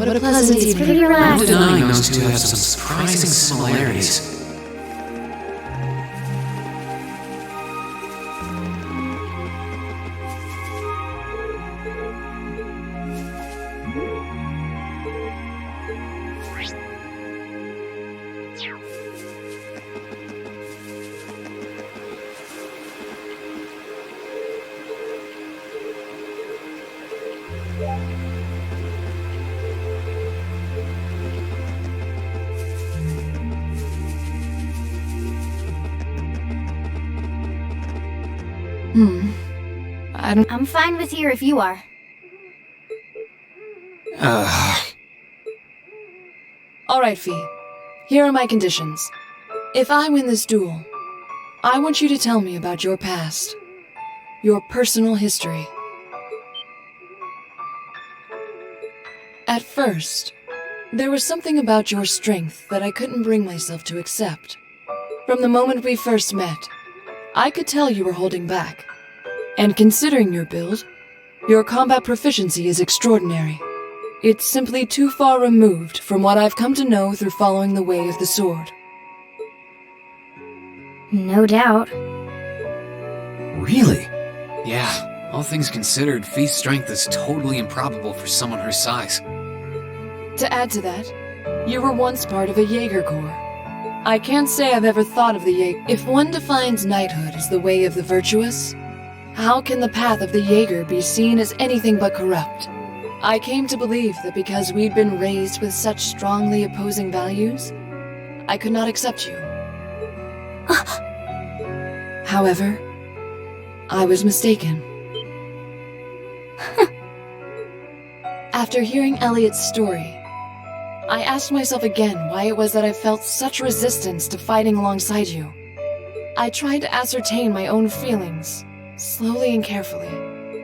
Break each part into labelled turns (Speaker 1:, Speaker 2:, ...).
Speaker 1: what a pleasant evening.
Speaker 2: Pretty
Speaker 3: No
Speaker 2: relaxing.
Speaker 3: denying those two have some surprising similarities.
Speaker 2: I'm fine with here if you are.
Speaker 1: Alright, Fee. Here are my conditions. If I win this duel, I want you to tell me about your past. Your personal history. At first, there was something about your strength that I couldn't bring myself to accept. From the moment we first met, I could tell you were holding back. And considering your build, your combat proficiency is extraordinary. It's simply too far removed from what I've come to know through following the way of the sword.
Speaker 2: No doubt.
Speaker 4: Really?
Speaker 3: Yeah, all things considered, Fee's strength is totally improbable for someone her size.
Speaker 1: To add to that, you were once part of a Jaeger Corps. I can't say I've ever thought of the Jaeger. If one defines knighthood as the way of the virtuous, how can the path of the Jaeger be seen as anything but corrupt? I came to believe that because we'd been raised with such strongly opposing values, I could not accept you. However, I was mistaken. After hearing Elliot's story, I asked myself again why it was that I felt such resistance to fighting alongside you. I tried to ascertain my own feelings, slowly and carefully,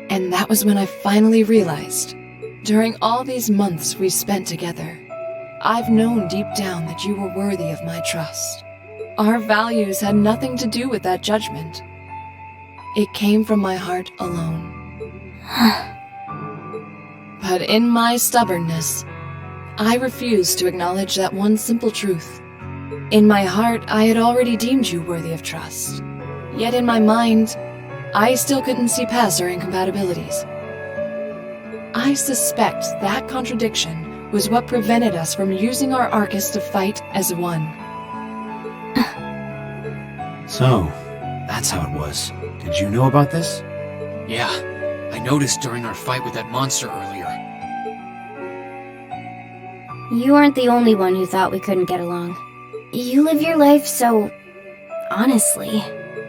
Speaker 1: and that was when I finally realized, during all these months we spent together, I've known deep down that you were worthy of my trust. Our values had nothing to do with that judgment. It came from my heart alone. But in my stubbornness, I refused to acknowledge that one simple truth. In my heart, I had already deemed you worthy of trust. Yet in my mind, I still couldn't see past our incompatibilities. I suspect that contradiction was what prevented us from using our Arcus to fight as one.
Speaker 4: So, that's how it was. Did you know about this?
Speaker 3: Yeah, I noticed during our fight with that monster earlier.
Speaker 2: You aren't the only one who thought we couldn't get along. You live your life so... honestly.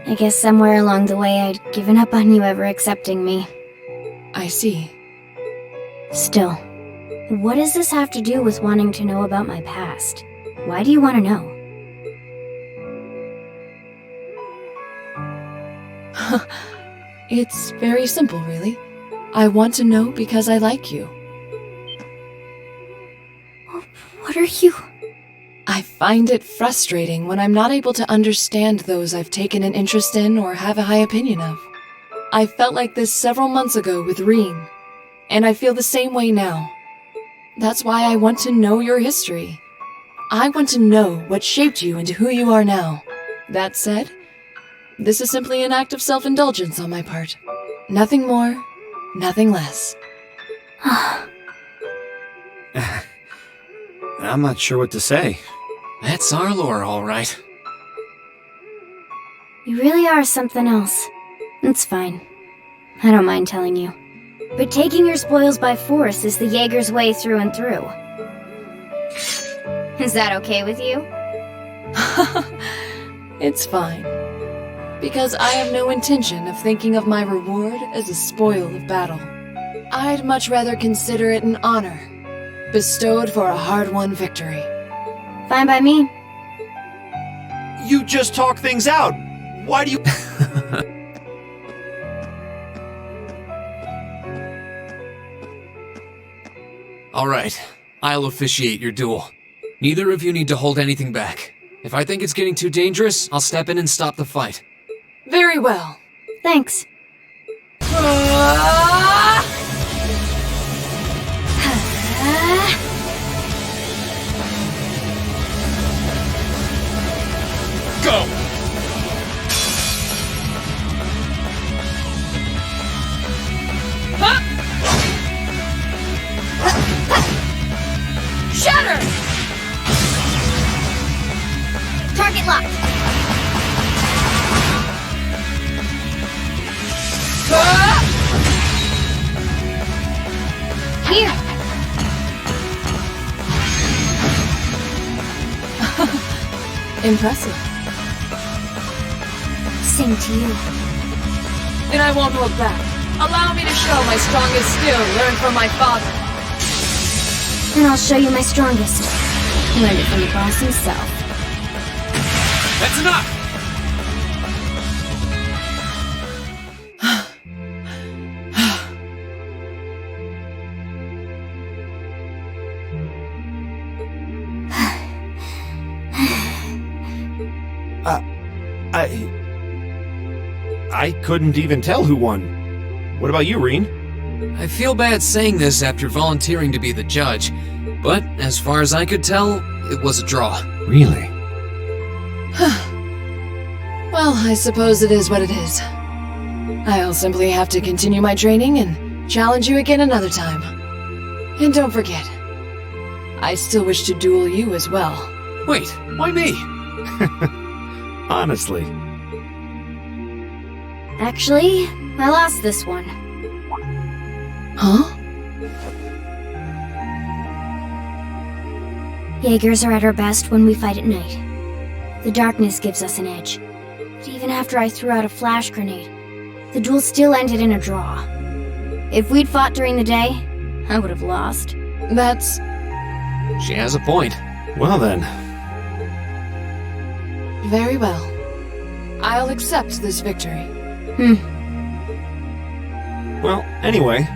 Speaker 2: I guess somewhere along the way I'd given up on you ever accepting me.
Speaker 1: I see.
Speaker 2: Still, what does this have to do with wanting to know about my past? Why do you want to know?
Speaker 1: It's very simple, really. I want to know because I like you.
Speaker 2: What are you...
Speaker 1: I find it frustrating when I'm not able to understand those I've taken an interest in or have a high opinion of. I felt like this several months ago with Reen, and I feel the same way now. That's why I want to know your history. I want to know what shaped you into who you are now. That said, this is simply an act of self-indulgence on my part. Nothing more, nothing less.
Speaker 4: I'm not sure what to say.
Speaker 3: That's our lore, all right.
Speaker 2: You really are something else. It's fine. I don't mind telling you. But taking your spoils by force is the Jaeger's way through and through. Is that okay with you?
Speaker 1: It's fine. Because I have no intention of thinking of my reward as a spoil of battle. I'd much rather consider it an honor, bestowed for a hard-won victory.
Speaker 2: Fine by me.
Speaker 4: You just talk things out! Why do you...
Speaker 3: All right, I'll officiate your duel. Neither of you need to hold anything back. If I think it's getting too dangerous, I'll step in and stop the fight.
Speaker 1: Very well.
Speaker 2: Thanks. Target lock! Here!
Speaker 1: Impressive.
Speaker 2: Same to you.
Speaker 1: And I won't hold back. Allow me to show my strongest skill learned from my father.
Speaker 2: And I'll show you my strongest. Learned it from the boss himself.
Speaker 3: That's enough!
Speaker 4: I couldn't even tell who won. What about you, Reen?
Speaker 3: I feel bad saying this after volunteering to be the judge, but as far as I could tell, it was a draw.
Speaker 4: Really?
Speaker 1: Well, I suppose it is what it is. I'll simply have to continue my training and challenge you again another time. And don't forget, I still wish to duel you as well.
Speaker 3: Wait, why me?
Speaker 4: Honestly.
Speaker 2: Actually, I lost this one.
Speaker 1: Huh?
Speaker 2: Jaegers are at our best when we fight at night. The darkness gives us an edge. But even after I threw out a flash grenade, the duel still ended in a draw. If we'd fought during the day, I would have lost.
Speaker 1: That's...
Speaker 3: She has a point.
Speaker 4: Well then.
Speaker 1: very well. I'll accept this victory.
Speaker 4: Well, anyway.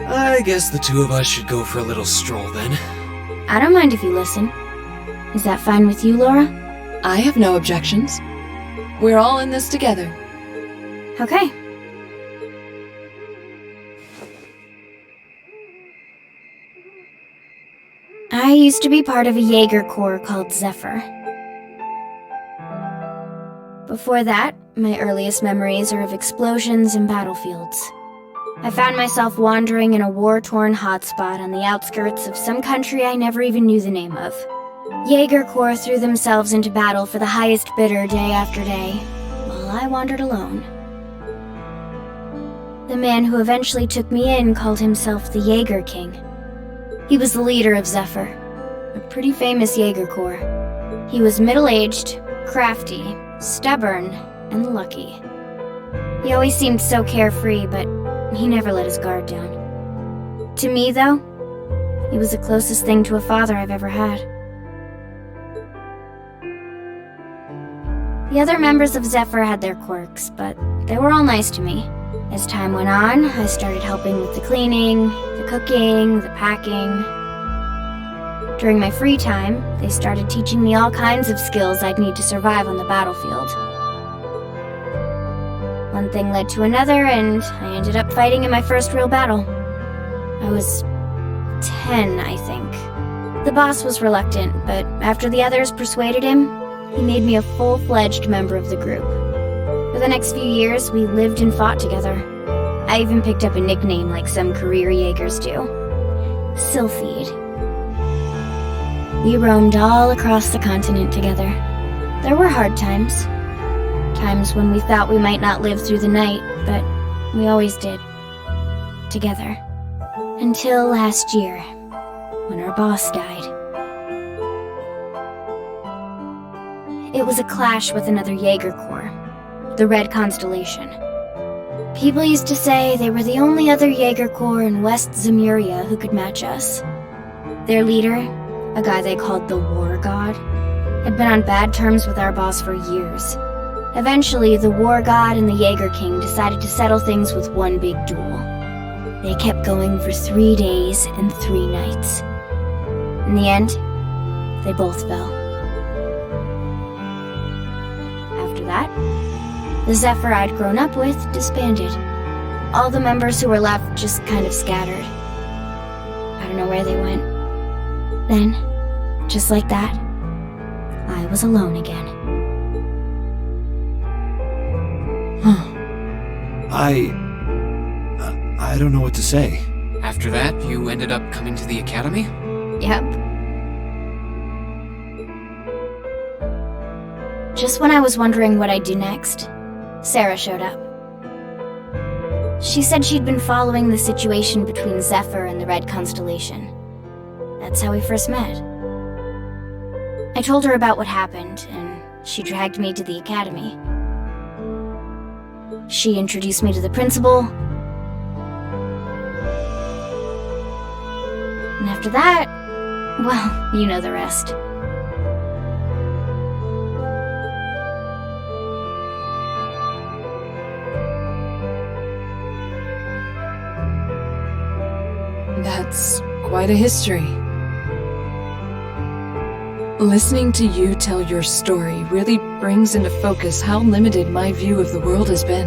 Speaker 3: I guess the two of us should go for a little stroll then.
Speaker 2: I don't mind if you listen. Is that fine with you, Laura?
Speaker 1: I have no objections. We're all in this together.
Speaker 2: Okay. I used to be part of a Jaeger Corps called Zephyr. Before that, my earliest memories are of explosions and battlefields. I found myself wandering in a war-torn hotspot on the outskirts of some country I never even knew the name of. Jaeger Corps threw themselves into battle for the highest bidder day after day, while I wandered alone. The man who eventually took me in called himself the Jaeger King. He was the leader of Zephyr, a pretty famous Jaeger Corps. He was middle-aged, crafty, stubborn, and lucky. He always seemed so carefree, but he never let his guard down. To me, though, he was the closest thing to a father I've ever had. The other members of Zephyr had their quirks, but they were all nice to me. As time went on, I started helping with the cleaning, the cooking, the packing. During my free time, they started teaching me all kinds of skills I'd need to survive on the battlefield. One thing led to another, and I ended up fighting in my first real battle. I was 10, I think. The boss was reluctant, but after the others persuaded him, he made me a full-fledged member of the group. For the next few years, we lived and fought together. I even picked up a nickname like some career Jaegers do. Sylphid. We roamed all across the continent together. There were hard times. Times when we thought we might not live through the night, but we always did. Together. Until last year, when our boss died. It was a clash with another Jaeger Corps, the Red Constellation. People used to say they were the only other Jaeger Corps in West Zemuria who could match us. Their leader, a guy they called the War God, had been on bad terms with our boss for years. Eventually, the War God and the Jaeger King decided to settle things with one big duel. They kept going for 3 days and 3 nights. In the end, they both fell. After that, the Zephyr I'd grown up with disbanded. All the members who were left just kind of scattered. I don't know where they went. Then, just like that, I was alone again.
Speaker 4: I don't know what to say.
Speaker 3: After that, you ended up coming to the academy?
Speaker 2: Yep. Just when I was wondering what I'd do next, Sarah showed up. She said she'd been following the situation between Zephyr and the Red Constellation. That's how we first met. I told her about what happened, and she dragged me to the academy. She introduced me to the principal. And after that, well, you know the rest.
Speaker 1: That's quite a history. Listening to you tell your story really brings into focus how limited my view of the world has been.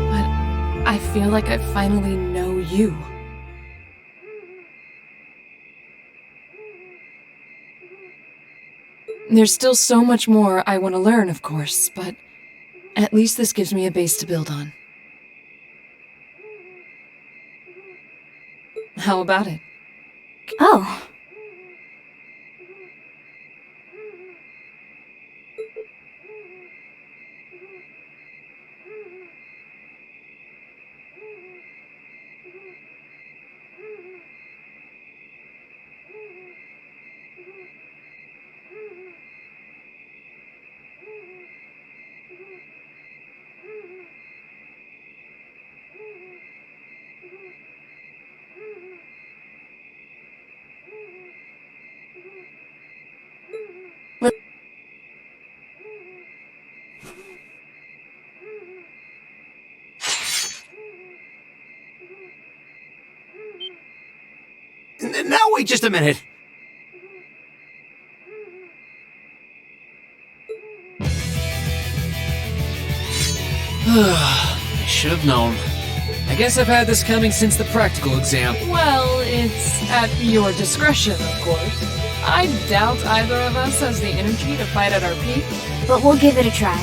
Speaker 1: But I feel like I finally know you. There's still so much more I want to learn, of course, but at least this gives me a base to build on. How about it?
Speaker 2: Oh.
Speaker 4: Now wait just a minute.
Speaker 3: I should have known. I guess I've had this coming since the practical exam.
Speaker 1: Well, it's at your discretion, of course. I doubt either of us has the energy to fight at our peak.
Speaker 2: But we'll give it a try.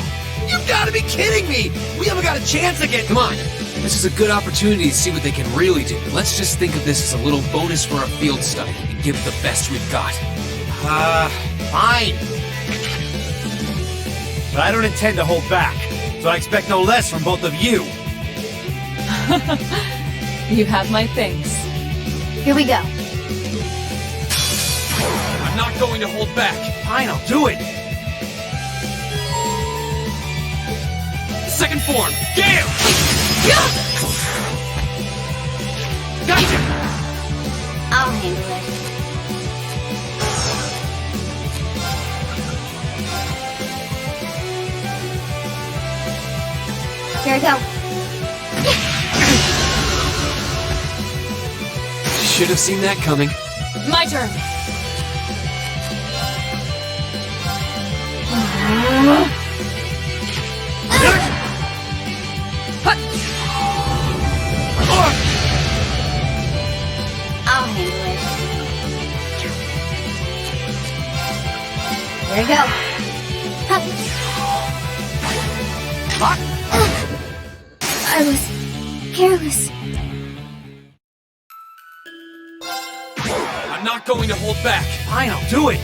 Speaker 4: You gotta be kidding me! We haven't got a chance again!
Speaker 3: Come on. This is a good opportunity to see what they can really do. Let's just think of this as a little bonus for our field study and give it the best we've got.
Speaker 4: Fine. But I don't intend to hold back, so I expect no less from both of you.
Speaker 1: You have my thanks.
Speaker 2: Here we go.
Speaker 3: I'm not going to hold back.
Speaker 4: Fine, I'll do it.
Speaker 3: Second form, Gale! Gotcha!
Speaker 2: I'll handle it. Here I go.
Speaker 3: Should have seen that coming.
Speaker 1: My turn.
Speaker 2: I'll handle it. There you go. I was careless.
Speaker 3: I'm not going to hold back.
Speaker 4: Fine, I'll do it.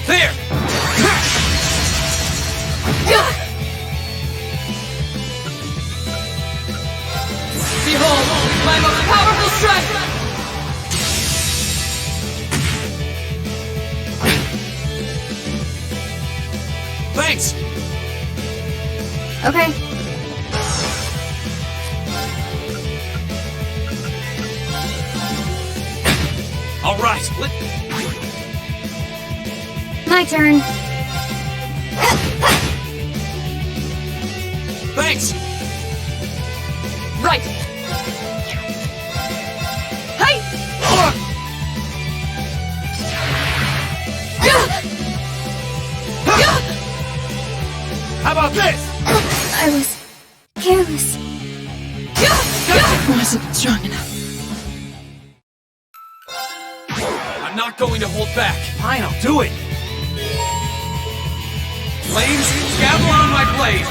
Speaker 3: There!
Speaker 1: Behold, my most powerful strike!
Speaker 3: Thanks!
Speaker 2: Okay.
Speaker 3: All right,
Speaker 2: My turn.
Speaker 3: thanks!
Speaker 1: Right! Hey!
Speaker 4: How about this?
Speaker 2: I was careless.
Speaker 1: Wasn't strong enough.
Speaker 3: I'm not going to hold back.
Speaker 4: Fine, I'll do it.
Speaker 3: Flames, gather on my blade!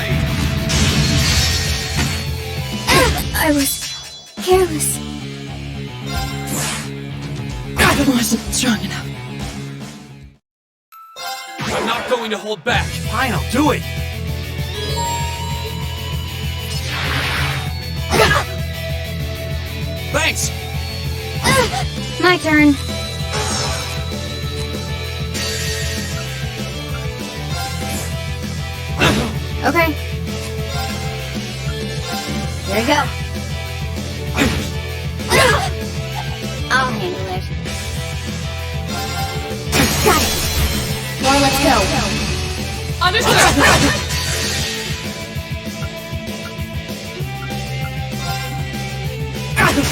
Speaker 2: I was careless.
Speaker 1: I wasn't strong enough.
Speaker 3: I'm not going to hold back.
Speaker 4: Fine, I'll do it.
Speaker 3: Thanks!
Speaker 2: My turn. Okay. Here we go. I'll handle it. Got it. More, let's go.
Speaker 1: Understood!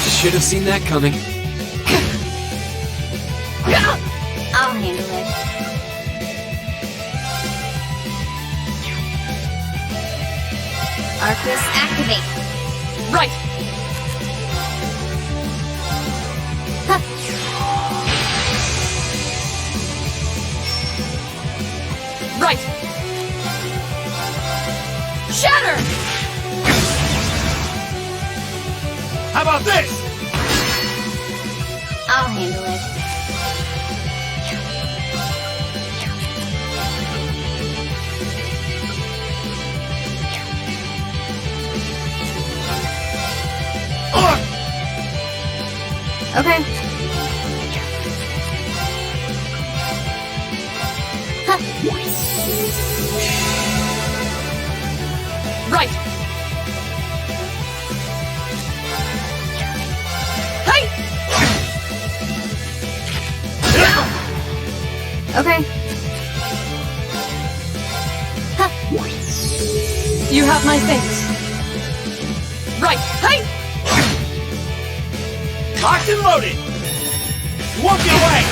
Speaker 3: Should have seen that coming.
Speaker 2: I'll handle it. Arcus, activate.
Speaker 1: Right! Right! Shatter!
Speaker 4: How about this?
Speaker 2: I'll handle it. Okay.
Speaker 1: Right! Hey!
Speaker 2: Okay.
Speaker 1: You have my things. Right! Hey!
Speaker 4: Locked and loaded. You won't get away.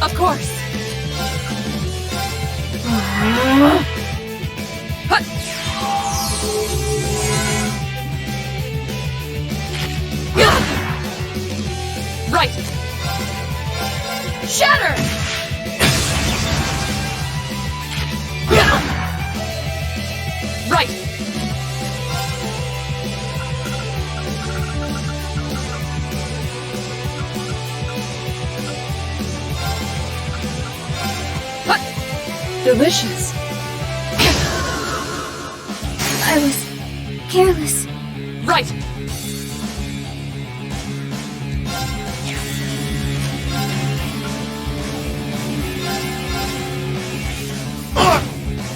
Speaker 1: Of course. Hut. Right. Shatter. Right. Hut. Delicious.
Speaker 2: I was careless.
Speaker 1: Right.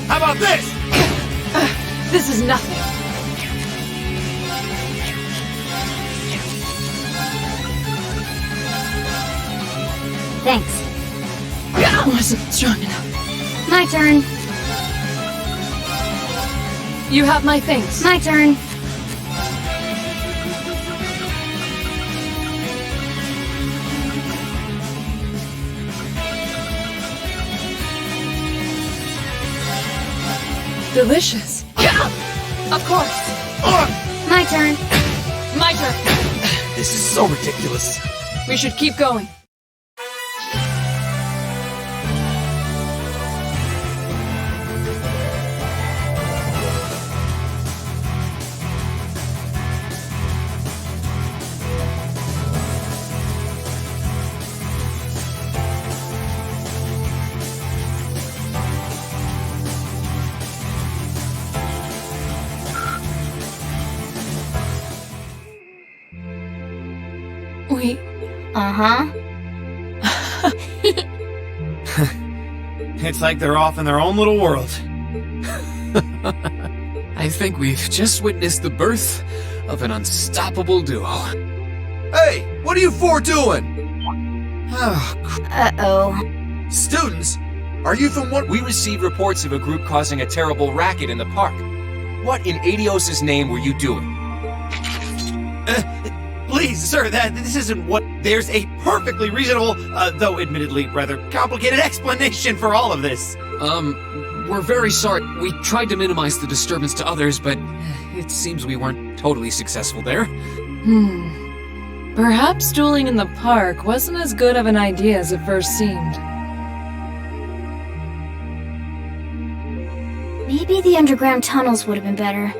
Speaker 4: How about this?
Speaker 1: This is nothing.
Speaker 2: Thanks.
Speaker 1: Wasn't strong enough.
Speaker 2: My turn.
Speaker 1: You have my things.
Speaker 2: My turn.
Speaker 1: Delicious. Of course.
Speaker 2: My turn.
Speaker 1: My turn.
Speaker 4: This is so ridiculous.
Speaker 1: We should keep going. We...
Speaker 2: Uh-huh.
Speaker 4: It's like they're off in their own little world.
Speaker 3: I think we've just witnessed the birth of an unstoppable duo.
Speaker 5: Hey, what are you four doing?
Speaker 2: Uh-oh.
Speaker 5: Students, are you from what?
Speaker 6: We received reports of a group causing a terrible racket in the park. What in Adios' name were you doing?
Speaker 4: Please, sir, this isn't what... There's a perfectly reasonable, though admittedly rather complicated explanation for all of this.
Speaker 3: We're very sorry. We tried to minimize the disturbance to others, but it seems we weren't totally successful there.
Speaker 1: Perhaps dueling in the park wasn't as good of an idea as it first seemed.
Speaker 2: Maybe the underground tunnels would have been better.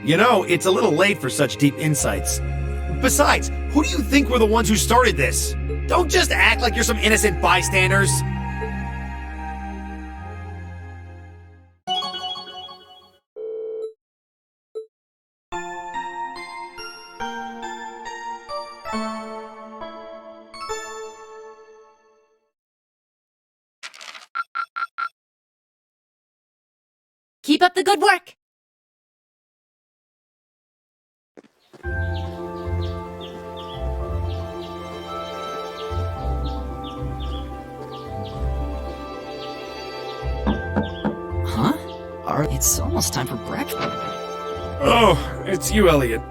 Speaker 4: You know, it's a little late for such deep insights. Besides, who do you think were the ones who started this? Don't just act like you're some innocent bystanders.
Speaker 7: Keep up the good work!
Speaker 8: Huh? It's almost time for breakfast.
Speaker 9: Oh, it's you, Elliot.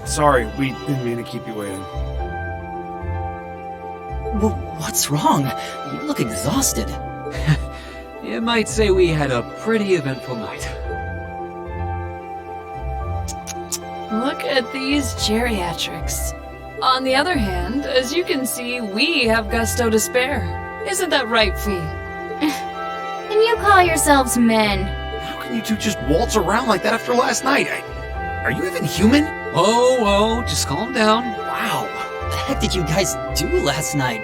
Speaker 9: Sorry, we didn't mean to keep you waiting.
Speaker 8: What's wrong? You look exhausted.
Speaker 3: You might say we had a pretty eventful night.
Speaker 1: Look at these geriatrics. On the other hand, as you can see, we have gusto to spare. Isn't that right, Fee?
Speaker 2: And you call yourselves men.
Speaker 4: How can you two just waltz around like that after last night? Are you even human?
Speaker 3: Whoa, just calm down.
Speaker 8: Wow, what the heck did you guys do last night?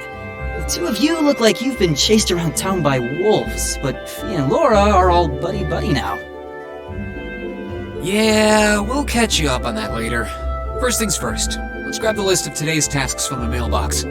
Speaker 8: The two of you look like you've been chased around town by wolves, but Fee and Laura are all buddy-buddy now.
Speaker 3: Yeah, we'll catch you up on that later. First things first, let's grab the list of today's tasks from the mailbox.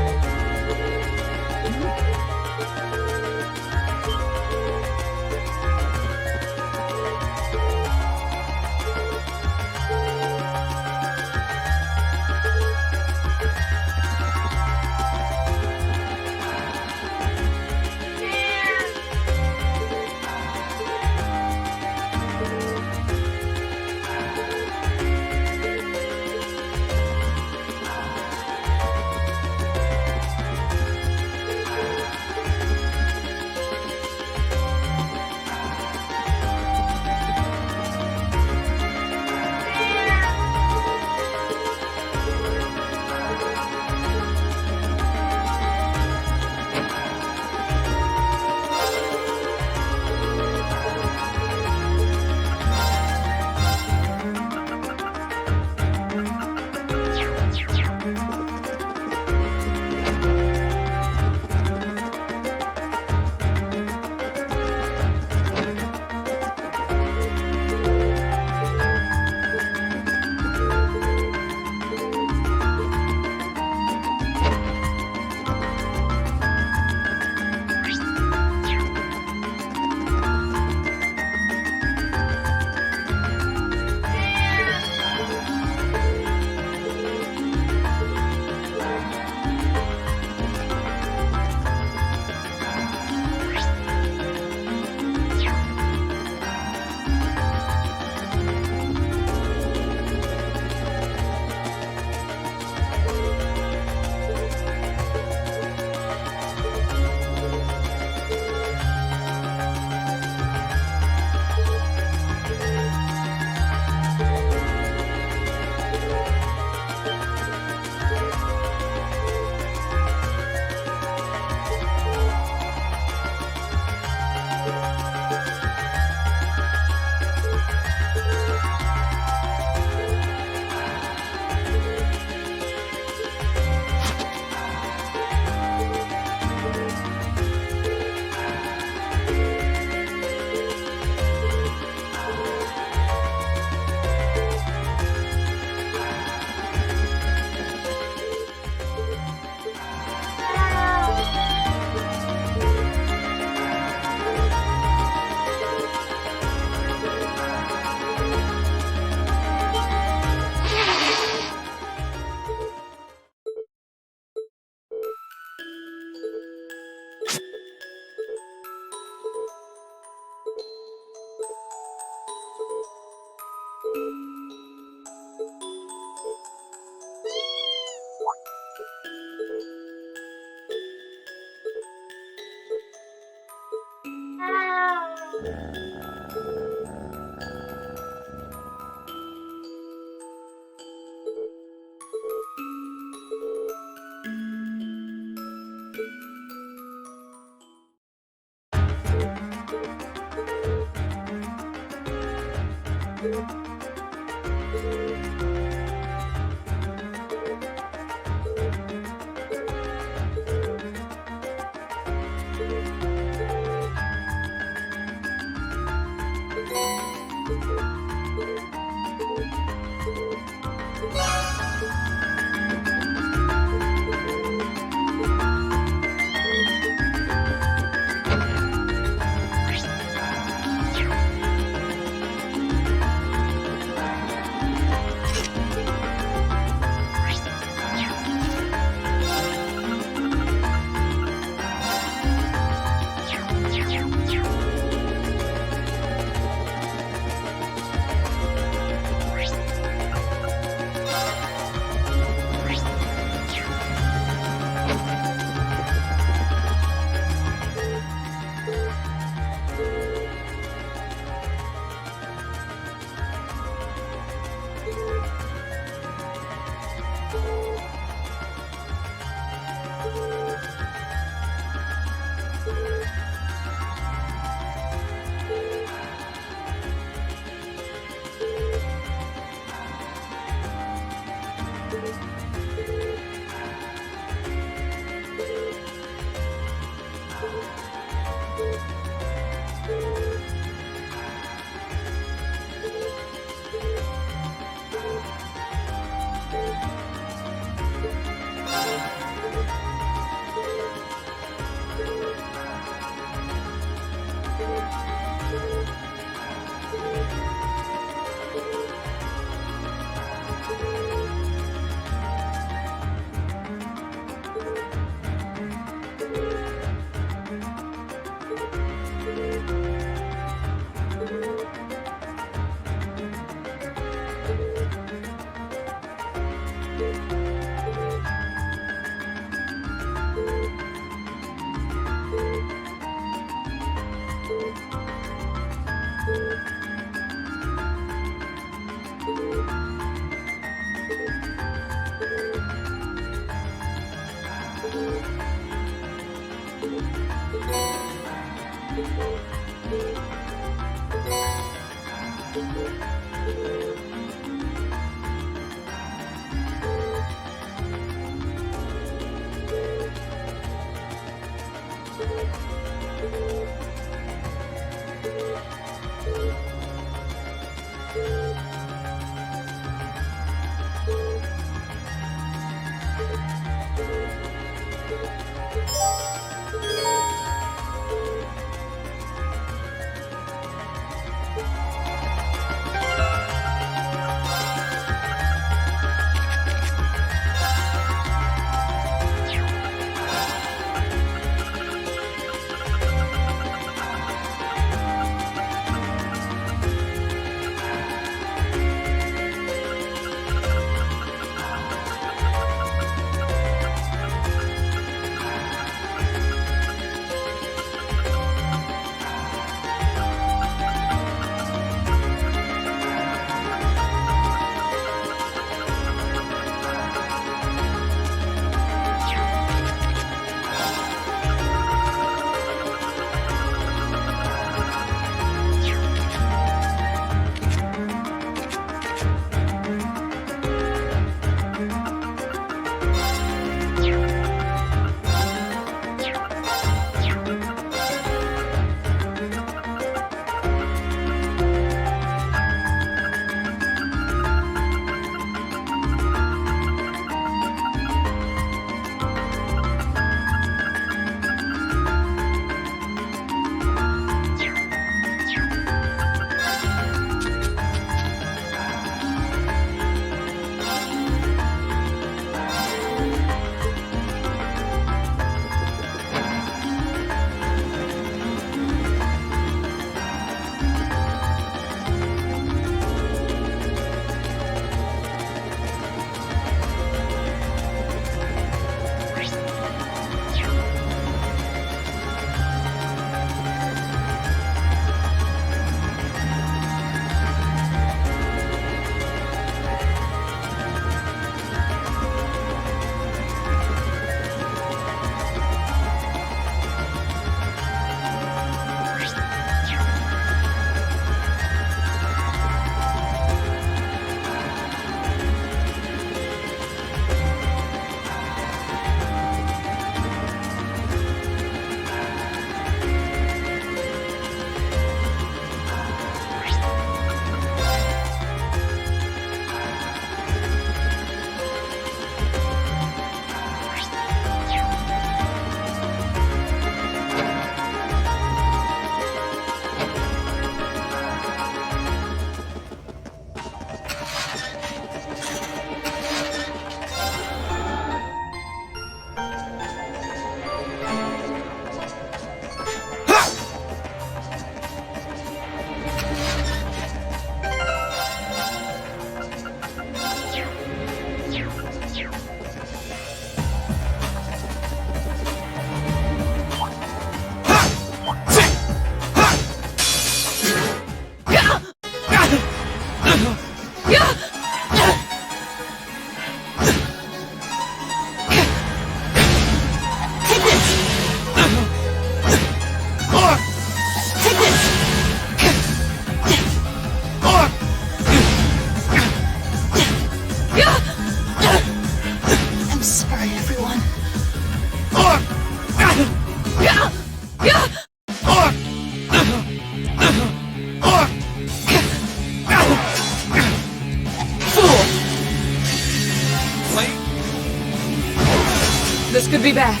Speaker 1: could be bad.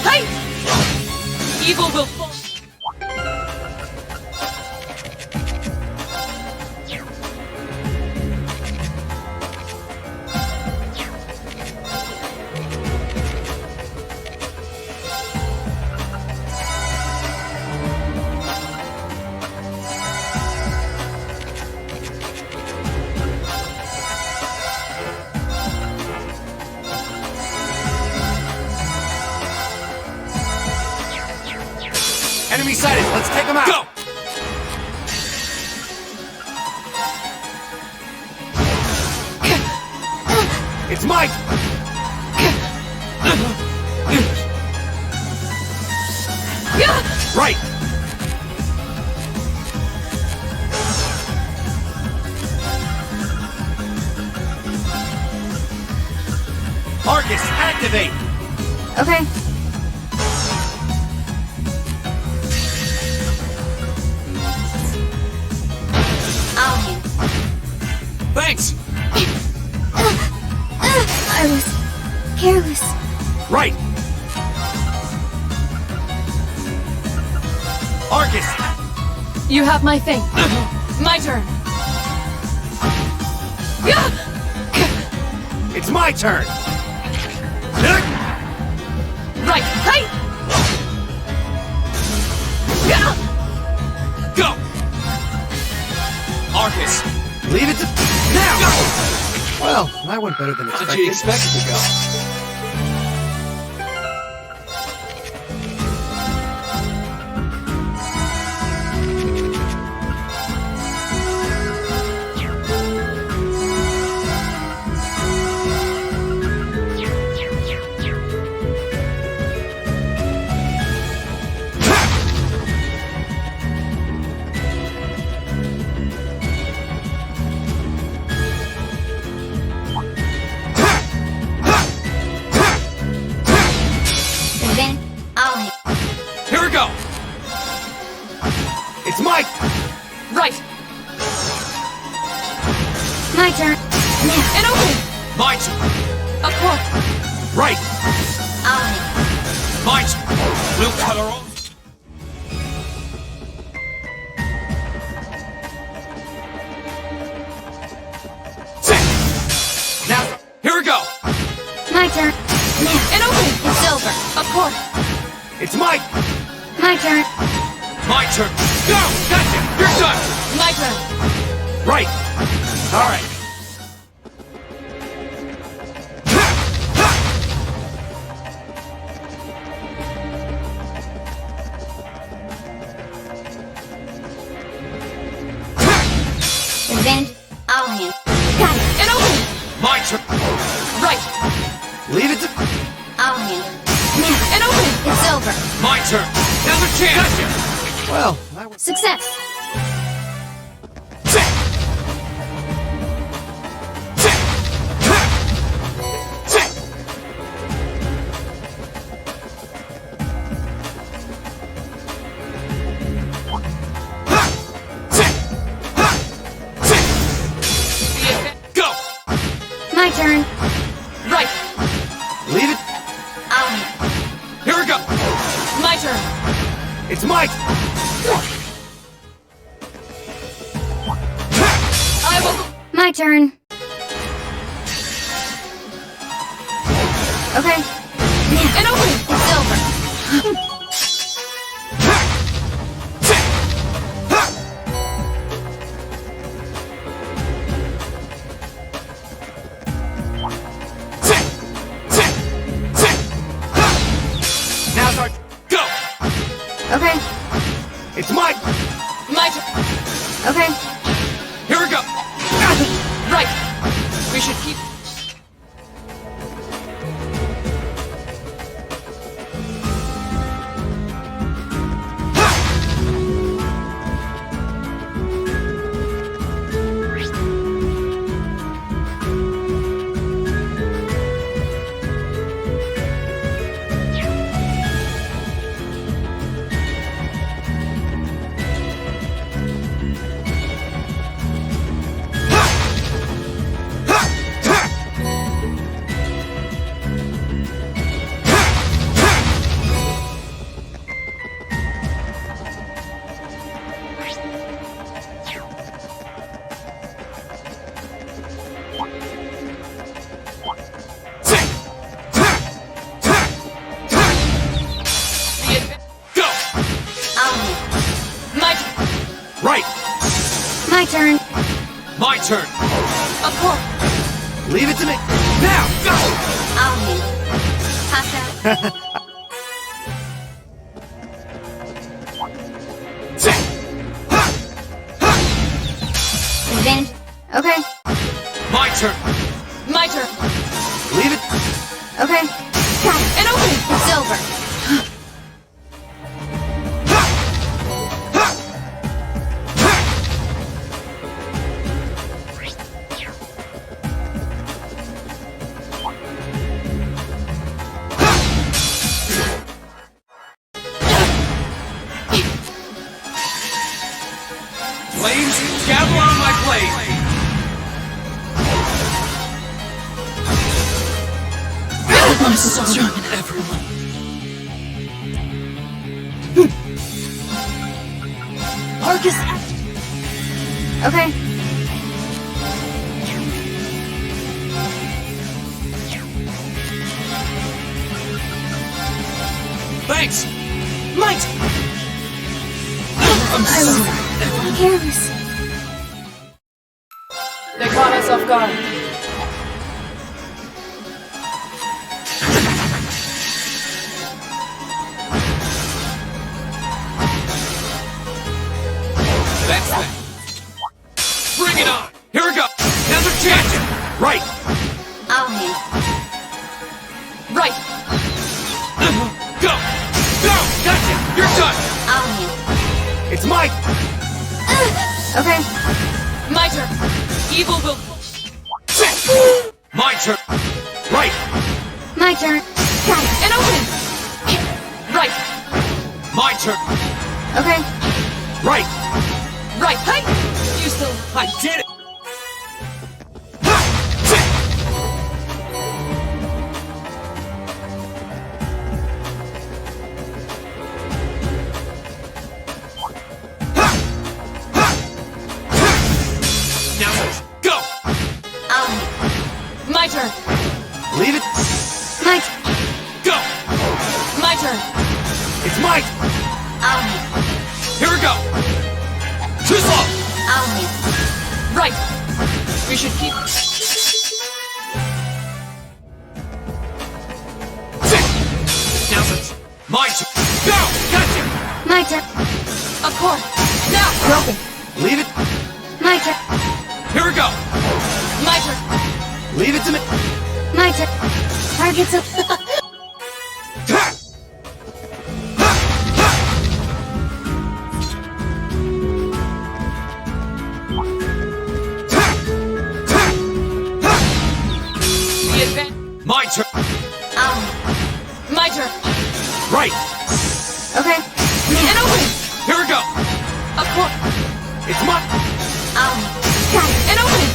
Speaker 1: Hey! Evil will fall.
Speaker 4: Enemy sighted. Let's take them out.
Speaker 3: Go!
Speaker 4: It's Mike. Right. Arcus, activate.
Speaker 2: Okay. I'll handle.
Speaker 3: Thanks!
Speaker 2: I was careless.
Speaker 4: Right. Arcus.
Speaker 1: You have my thing. My turn.
Speaker 4: It's my turn.
Speaker 1: Right. Hey!
Speaker 3: Go! Arcus,
Speaker 4: Leave it to now. Well, that went better than
Speaker 3: how did you
Speaker 4: expected.
Speaker 3: expect it to go?
Speaker 2: And then I'll handle.
Speaker 3: Here we go!
Speaker 4: It's Mike.
Speaker 1: Right.
Speaker 2: My turn. Now
Speaker 1: And open.
Speaker 3: My turn!
Speaker 1: Of course.
Speaker 4: Right.
Speaker 2: I'll handle.
Speaker 3: My turn! Blue color on.
Speaker 4: Now,
Speaker 3: Here we go!
Speaker 2: My turn. Now
Speaker 1: And open.
Speaker 2: it's over.
Speaker 1: Of course.
Speaker 4: it's Mike.
Speaker 2: My turn.
Speaker 3: My turn! Go! Gotcha! You're done!
Speaker 1: My turn.
Speaker 4: Right. All right.
Speaker 2: And then I'll handle. Got it.
Speaker 1: And open.
Speaker 3: My turn!
Speaker 1: Right.
Speaker 4: Leave it to
Speaker 2: I'll handle. Now
Speaker 1: And open.
Speaker 2: it's over.
Speaker 3: My turn! Now's a chance! Gotcha!
Speaker 4: well. That went
Speaker 2: Success.
Speaker 3: Go!
Speaker 2: My turn.
Speaker 1: Right.
Speaker 4: leave it.
Speaker 2: I'll handle.
Speaker 3: Here we go!
Speaker 1: My turn.
Speaker 4: It's Mike.
Speaker 1: I will.
Speaker 2: My turn. Okay. Now
Speaker 1: And open.
Speaker 2: it's over.
Speaker 4: Now start.
Speaker 3: Go!
Speaker 2: Okay.
Speaker 4: It's Mike.
Speaker 1: My turn.
Speaker 2: Okay.
Speaker 3: Here we go!
Speaker 1: Right. We should keep.
Speaker 2: turn.
Speaker 6: My turn.
Speaker 7: Of course.
Speaker 4: Leave it to me. Now, go!
Speaker 2: I'll handle it. Pass out. Advantage. Okay.
Speaker 6: My turn.
Speaker 7: My turn.
Speaker 4: Leave it.
Speaker 2: Okay. Got it.
Speaker 7: And open.
Speaker 2: It's over.
Speaker 6: Flames, gather on my blade.
Speaker 1: I'm so strong in everyone.
Speaker 2: Arcus. Okay.
Speaker 6: Thanks.
Speaker 2: Might.
Speaker 1: I'm
Speaker 2: I was careless.
Speaker 1: They caught us off guard.
Speaker 6: That's that. Bring it on. Here we go. Another chance. Right.
Speaker 2: I'll handle
Speaker 7: Right.
Speaker 6: Go. Go. Gotcha. You're done.
Speaker 2: I'll handle
Speaker 4: It's Mike.
Speaker 2: Okay.
Speaker 7: My turn. Evil will.
Speaker 6: My turn. Right.
Speaker 2: My turn. Got it.
Speaker 7: And open. Right.
Speaker 6: My turn.
Speaker 2: Okay.
Speaker 6: Right.
Speaker 7: Right. Hey. You still.
Speaker 6: I did it. Now, go.
Speaker 2: I'll handle
Speaker 7: My turn.
Speaker 4: Leave it.
Speaker 2: My turn.
Speaker 6: Go.
Speaker 7: My turn.
Speaker 4: It's Mike.
Speaker 2: I'll handle
Speaker 6: Here we go. Too slow.
Speaker 2: I'll handle
Speaker 7: Right. We should keep.
Speaker 6: Now it's my turn. Go. Gotcha.
Speaker 2: My turn.
Speaker 7: Of course. Now.
Speaker 2: Broken.
Speaker 4: Leave it.
Speaker 2: My turn.
Speaker 6: Here we go.
Speaker 7: My turn.
Speaker 4: Leave it to me.
Speaker 2: My turn. Target's up.
Speaker 7: The advance.
Speaker 6: My turn.
Speaker 2: I'll handle
Speaker 7: My turn.
Speaker 6: Right.
Speaker 2: Okay.
Speaker 7: And open.
Speaker 6: Here we go.
Speaker 7: Of course.
Speaker 4: It's Mike.
Speaker 2: I'll handle Got it.
Speaker 7: And open.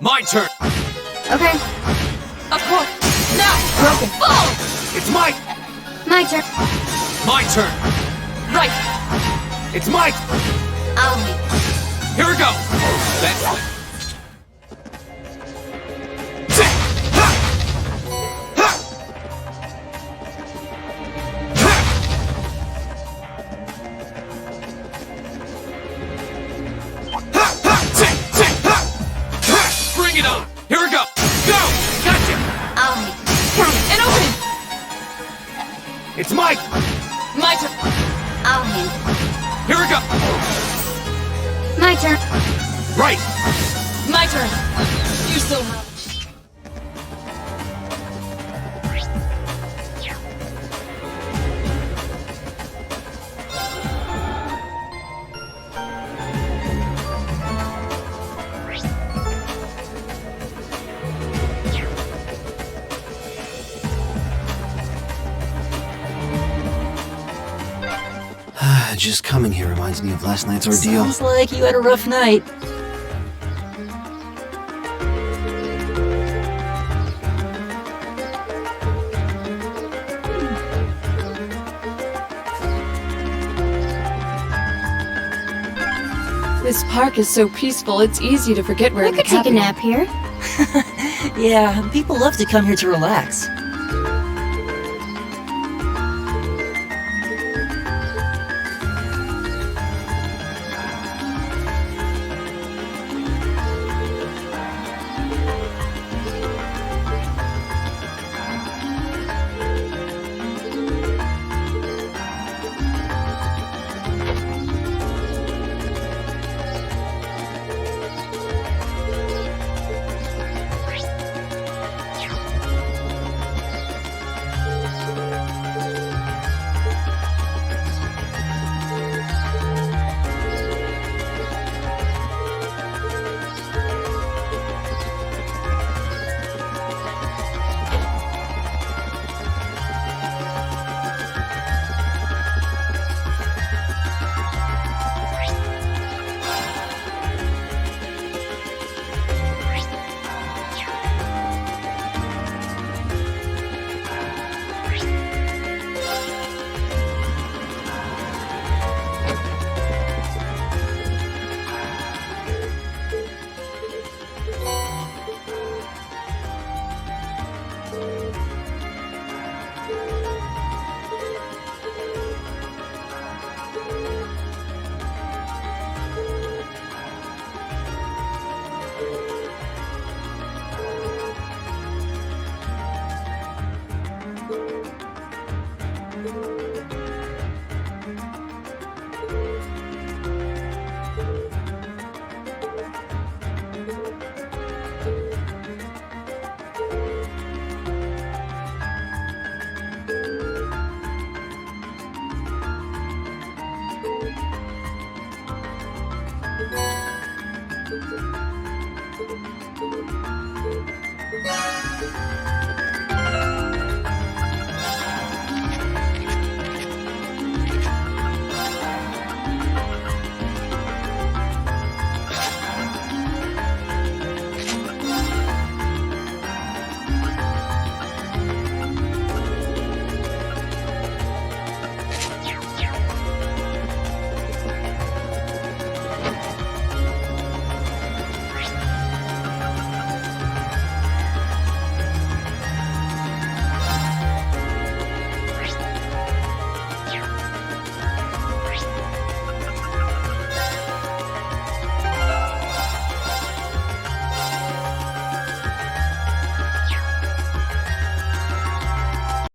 Speaker 6: My turn.
Speaker 2: Okay.
Speaker 7: Of course. Now.
Speaker 2: Broken.
Speaker 7: Fall.
Speaker 4: It's Mike.
Speaker 2: My turn.
Speaker 6: My turn.
Speaker 7: Right.
Speaker 4: It's Mike.
Speaker 2: I'll handle
Speaker 6: Here we go. That's it. Bring it on. Here we go. Go. Gotcha.
Speaker 2: I'll handle Got it.
Speaker 7: And open.
Speaker 4: It's Mike.
Speaker 7: My turn.
Speaker 2: I'll handle
Speaker 6: Here we go.
Speaker 2: My turn.
Speaker 4: Right.
Speaker 7: My turn. You still have.
Speaker 10: Just coming here reminds me of last night's ordeal.
Speaker 8: Sounds like you had a rough night.
Speaker 1: This park is so peaceful, it's easy to forget we're
Speaker 2: I
Speaker 1: in the
Speaker 2: could take a
Speaker 1: capital.
Speaker 2: nap here.
Speaker 8: Yeah, people love to come here to relax.